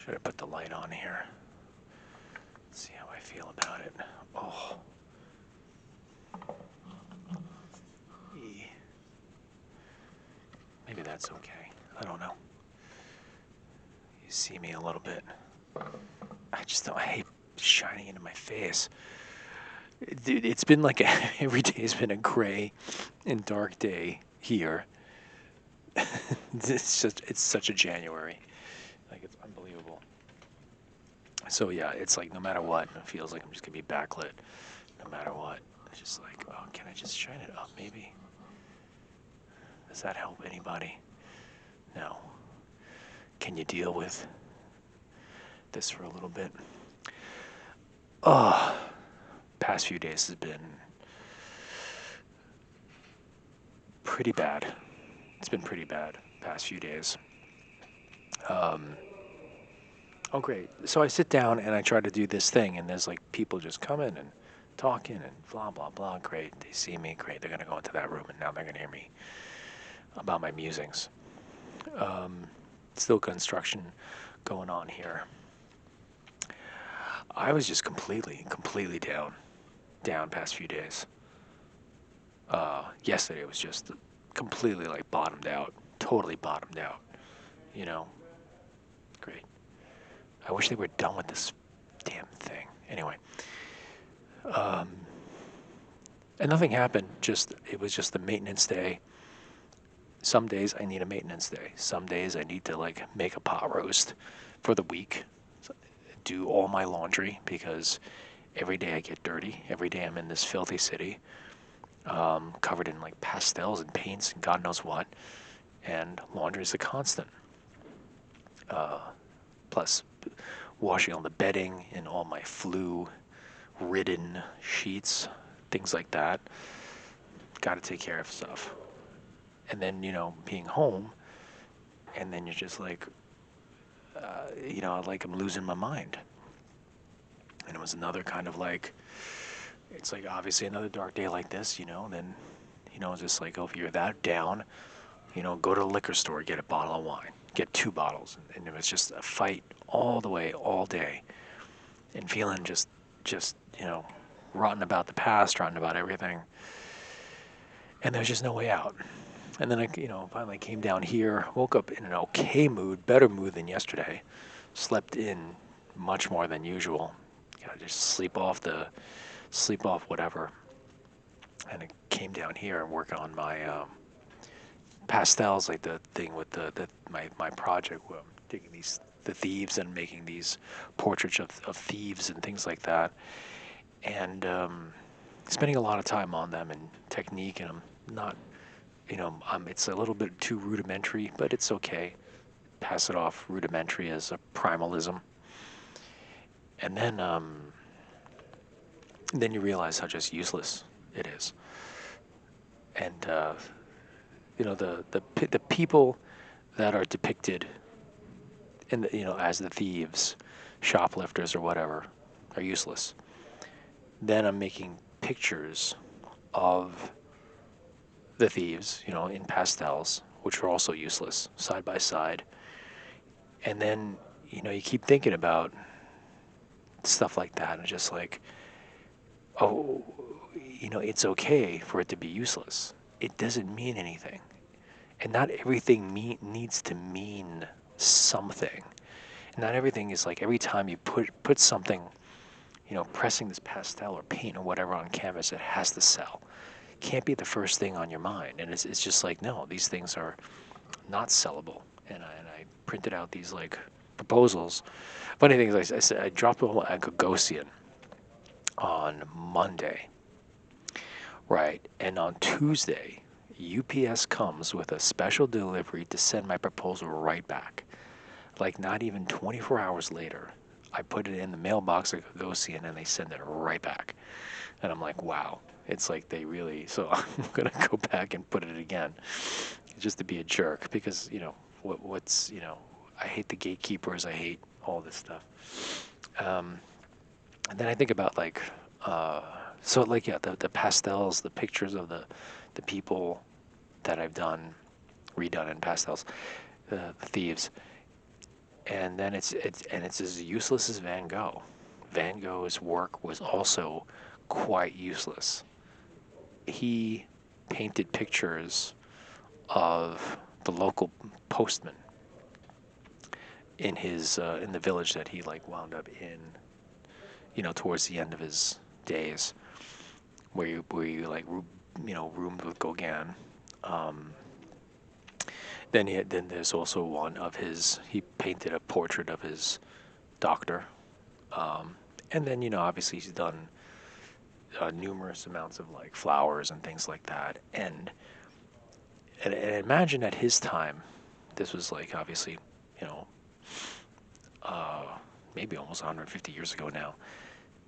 Should I put the light on here? Let's see how I feel about it. Oh. Maybe that's okay. I don't know. You see me a little bit. I just don't. I hate shining into my face. Dude, it's been like every day's been a gray and dark day here. It's such a January. Like, it's unbelievable. So yeah, it's like no matter what, it feels like I'm just gonna be backlit. No matter what. It's just like, oh, can I just shine it up maybe? Does that help anybody? No. Can you deal with this for a little bit? Oh, past few days has been pretty bad. It's been pretty bad past few days. Oh, great. So I sit down and I try to do this thing, and there's like people just coming and talking and blah, blah, blah. Great. They see me. Great. They're going to go into that room, and now they're going to hear me about my musings. Still construction going on here. I was just completely down past few days. Yesterday was just completely like bottomed out, totally bottomed out. You know, great. I wish they were done with this damn thing. Anyway, and nothing happened. It was just the maintenance day. Some days I need a maintenance day. Some days I need to like make a pot roast for the week, do all my laundry because every day I get dirty. Every day I'm in this filthy city, covered in like pastels and paints and God knows what. And laundry is a constant. Plus, washing all the bedding and all my flu-ridden sheets, things like that. Got to take care of stuff. And then, being home, and then you're just like, like I'm losing my mind. And it was another kind of like, it's like obviously another dark day like this, then, just like, oh, if you're that down, go to the liquor store, get a bottle of wine, get 2 bottles. And it was just a fight all the way, all day. And feeling just, rotten about the past, rotten about everything. And there's just no way out. And then I, finally came down here, woke up in an okay mood, better mood than yesterday. Slept in much more than usual. Just sleep off whatever. And I came down here and work on my pastels, like the thing with my project where I'm taking the thieves and making these portraits of thieves and things like that. And spending a lot of time on them and technique, and I'm not, it's a little bit too rudimentary, but it's okay. Pass it off rudimentary as a primalism. And then you realize how just useless it is. And the people that are depicted in as the thieves, shoplifters or whatever, are useless. Then I'm making pictures of the thieves, in pastels, which are also useless, side by side. And then, you keep thinking about stuff like that, and just like, oh, it's okay for it to be useless. It doesn't mean anything. And not everything needs to mean something. Not everything is like every time you put something, pressing this pastel or paint or whatever on canvas, it has to sell. It can't be the first thing on your mind. And it's just like, no, these things are not sellable. And I printed out these like proposals. Funny thing is, I said I dropped them at Gagosian on Monday, right? And on Tuesday, UPS comes with a special delivery to send my proposal right back. Like not even 24 hours later, I put it in the mailbox at Gagosian and they send it right back. And I'm like, wow. It's like they really, so I'm going to go back and put it again just to be a jerk because, what's, I hate the gatekeepers. I hate all this stuff. And then I think about like, so like, yeah, the pastels, the pictures of the people that I've redone in pastels, the thieves. And then it's as useless as Van Gogh. Van Gogh's work was also quite useless. He painted pictures of the local postman in the village that he like wound up in, towards the end of his days, where you like roomed with Gauguin. Um, then there's also one of his. He painted a portrait of his doctor, um, and then obviously he's done numerous amounts of like flowers and things like that. And imagine at his time, this was like obviously, you know, uh, maybe almost 150 years ago now.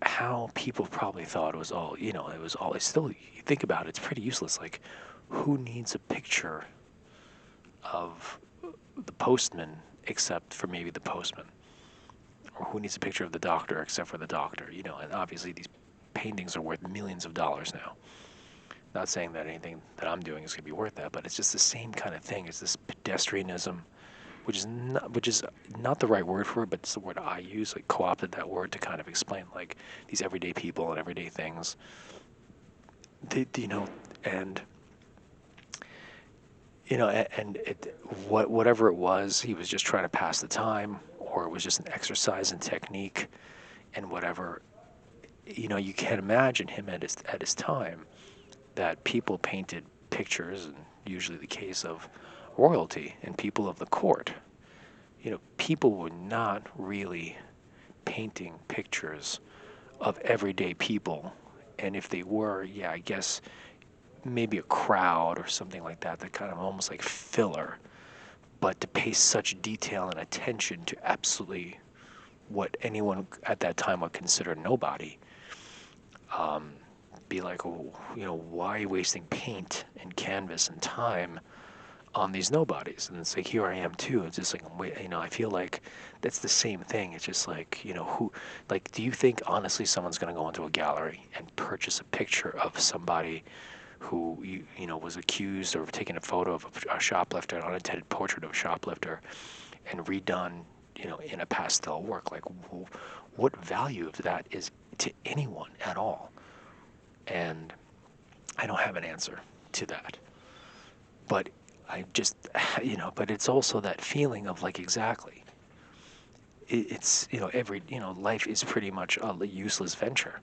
How people probably thought it was all, it was all. It's still, you think about it, it's pretty useless. Like, who needs a picture of the postman except for maybe the postman, or who needs a picture of the doctor except for the doctor? And obviously these paintings are worth millions of dollars now. Not saying that anything that I'm doing is going to be worth that, but it's just the same kind of thing. It's this pedestrianism, which is not the right word for it, but it's the word I use. Like co-opted that word to kind of explain like these everyday people and everyday things. And whatever it was, he was just trying to pass the time, or it was just an exercise in technique, and whatever. You can't imagine him at his time that people painted pictures, and usually the case of royalty and people of the court. People were not really painting pictures of everyday people. And if they were, yeah, I guess maybe a crowd or something like that, that kind of almost like filler. But to pay such detail and attention to absolutely what anyone at that time would consider nobody, um, be like, oh, why are you wasting paint and canvas and time on these nobodies? And it's like, here I am too. It's just like, I feel like that's the same thing. It's just like, do you think honestly someone's going to go into a gallery and purchase a picture of somebody who, was accused of taking a photo of a shoplifter, an unintended portrait of a shoplifter, and redone, in a pastel work? Like, what value of that is to anyone at all? And I don't have an answer to that. But I just, but it's also that feeling of like, exactly. It's, life is pretty much a useless venture.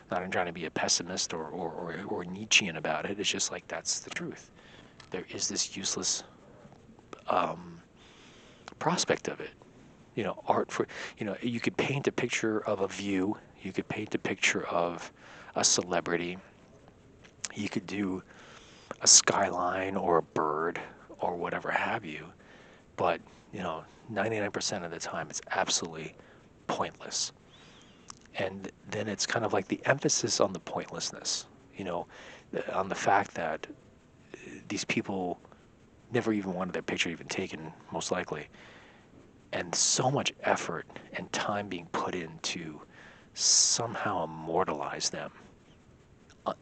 Not I'm trying to be a pessimist or Nietzschean about it. It's just like, that's the truth. There is this useless um, prospect of it. Art for, you could paint a picture of a view. You could paint a picture of a celebrity. You could do a skyline or a bird or whatever have you, but 99% of the time it's absolutely pointless. And then it's kind of like the emphasis on the pointlessness, on the fact that these people never even wanted their picture even taken, most likely, and so much effort and time being put in to somehow immortalize them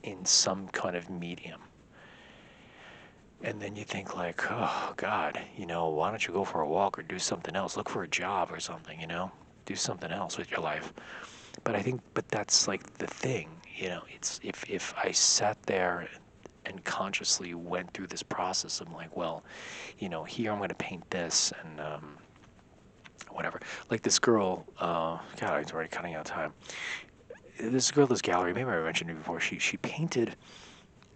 in some kind of medium. And then you think like, oh God, why don't you go for a walk or do something else? Look for a job or something, do something else with your life. But that's like the thing, it's if I sat there and consciously went through this process of like, well, here I'm going to paint this and whatever. Like this girl, God, it's already cutting out time. This girl, this gallery, maybe I mentioned it before. She painted.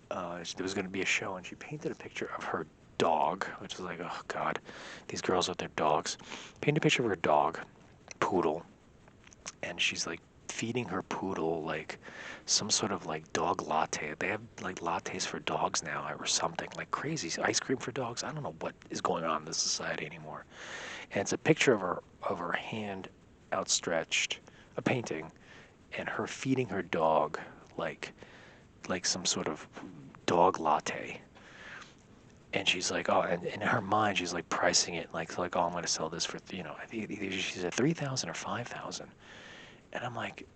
There was going to be a show, and she painted a picture of her dog, which is like, oh God, these girls with their dogs. Painted a picture of her dog, poodle, and she's like feeding her poodle like some sort of like dog latte. They have like lattes for dogs now or something like crazy. Ice cream for dogs. I don't know what is going on in this society anymore. And it's a picture of her hand outstretched, a painting, and her feeding her dog like some sort of dog latte. And she's like, oh, and in her mind, she's like pricing it like, oh, I'm going to sell this for, I think either she said 3,000 or 5,000. And I'm like,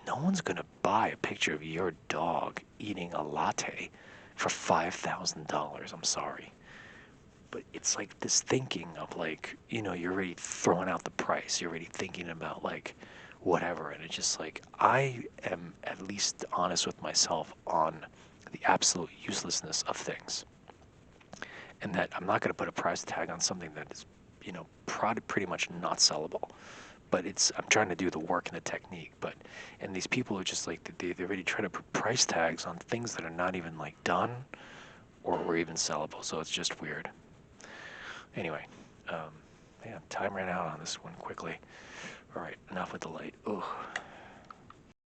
no one's going to buy a picture of your dog eating a latte for $5,000. I'm sorry. but it's like this thinking of like, you're already throwing out the price. You're already thinking about like whatever. And it's just like, I am at least honest with myself on the absolute uselessness of things. And that I'm not going to put a price tag on something that is, pretty much not sellable. But I'm trying to do the work and the technique. And these people are just like, they already try to put price tags on things that are not even like done or even sellable. So it's just weird. Anyway, man, time ran out on this one quickly. All right, enough with the light. Ugh.